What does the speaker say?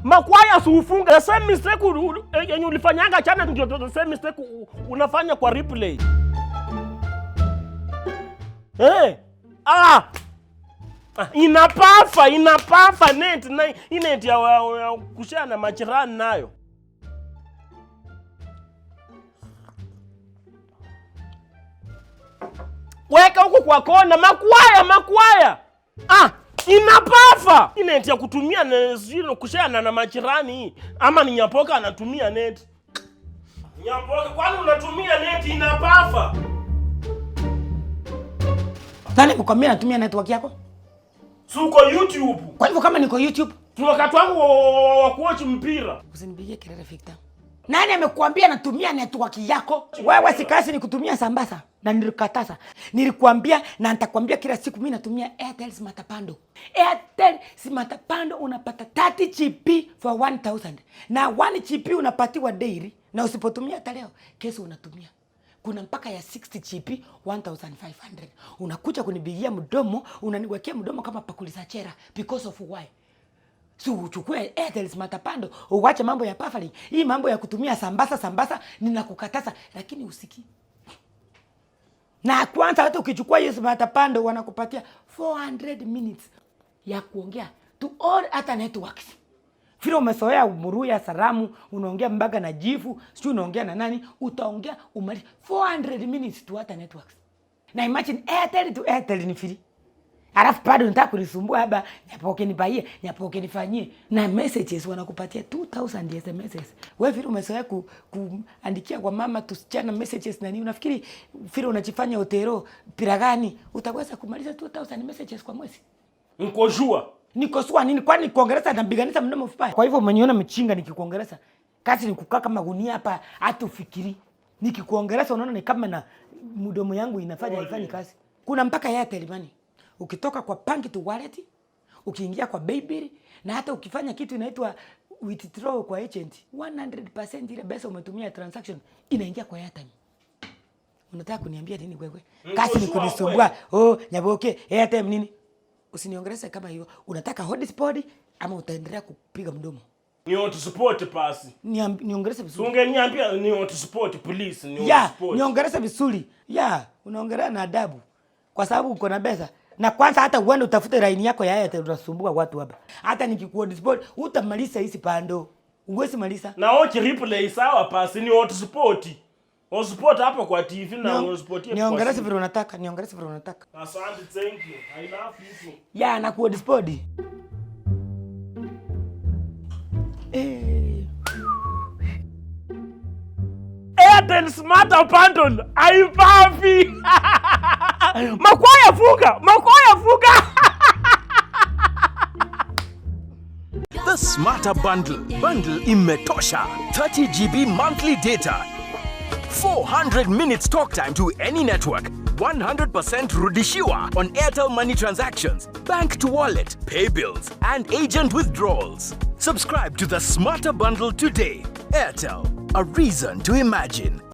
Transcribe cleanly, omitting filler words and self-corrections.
Makwaya ufunga. The same mistake yenye ulifanyanga chana ndio the same mistake unafanya kwa replay. Inapafa net na inet ya kushana machirani nayo. Weka huko kwa kona makwaya. Inapafa. Inet ya kutumia na kushana na machirani ama ni Nyapoka anatumia net. Nyapoka kwani unatumia net inapafa? Nani mkwambia natumia network yako? Suko YouTube. Kwa hivyo kama niko YouTube, wakati wangu wa kuwatch mpira. Usinipigie kelele Victor. Nani amekuambia natumia network yako? Wewe sikasi nikutumia Sambasa na nilikataza. Nilikwambia na nitakwambia kila siku mimi natumia Airtel Smart Bundle. Airtel Smart Bundle unapata 30 GB for 1000. Na 1 GB unapatiwa daily na usipotumia hata leo kesho unatumia. Kuna mpaka ya 60 GB 1500. Unakuja kunibigia mdomo, unaniwekea mdomo kama pakuli za chera because of why? So uchukue Airtel Smart Bundle, uwache mambo ya pafali. Hii mambo ya kutumia Sambasa ninakukataza lakini usiki. Na kwanza hata ukichukua hiyo Smart Bundle wanakupatia 400 minutes ya kuongea to all other networks. Vile umesoea Muruya, Salamu, unaongea Mbaga na Jifu, sio unaongea na nani, utaongea umali 400 minutes to other networks. Na imagine Airtel to Airtel ni free. Alafu bado nataka kunisumbua hapa, Nyapoke nipaie, Nyapoke nifanyie na messages wanakupatia 2000 SMS. Wewe vile umesoea kuandikia kwa mama tusichana messages na nini, unafikiri vile unajifanya Otero piragani utaweza kumaliza 2000 messages kwa mwezi? Niko sure nini kwani Kiingereza nabiganisha mdomo vibaya. Kwa hivyo umeniona mchinga nikikuongeleza. Kazi ni kukaa kama gunia hapa hata ufikiri. Nikikuongeleza unaona ni kama na mdomo yangu inafanya haifanyi kazi. Kuna mpaka Airtel Money. Ukitoka kwa bank to wallet, ukiingia kwa Paybill na hata ukifanya kitu inaitwa withdraw kwa agent, 100% ile pesa umetumia transaction inaingia kwa Airtel. Unataka kuniambia nini wewe? Kazi ni kunisumbua. Nyapoke Airtel nini? Usiniongeleze kama hiyo. Unataka hotspot ama utaendelea kupiga mdomo? Ni hotspot pasi. Niongeleze vizuri. Ungeniambia ni hotspot please, ni hotspot. Niongeleze vizuri. Unaongelea na adabu. Kwa sababu uko na pesa. Na kwanza hata uende utafute line yako ya Airtel utasumbua watu hapa. Hata nikikuhotspot utamaliza hizi pando. Uwezi maliza. Na ochi replay sawa pasi ni hotspot. Hotspot hapa kwa TV na hotspot hapa. Niongeleze vile unataka, Asante, thank you. I love you. Na kuhotspot. Airtel Smart Bundle. Aipafi. Makwaya funga. The Smarter Bundle imetosha. 30 GB monthly data. 400 minutes talk time to any network. 100% rudishiwa on Airtel Money transactions, bank to wallet, pay bills, and agent withdrawals. Subscribe to the Smarter Bundle today. Airtel, a reason to imagine.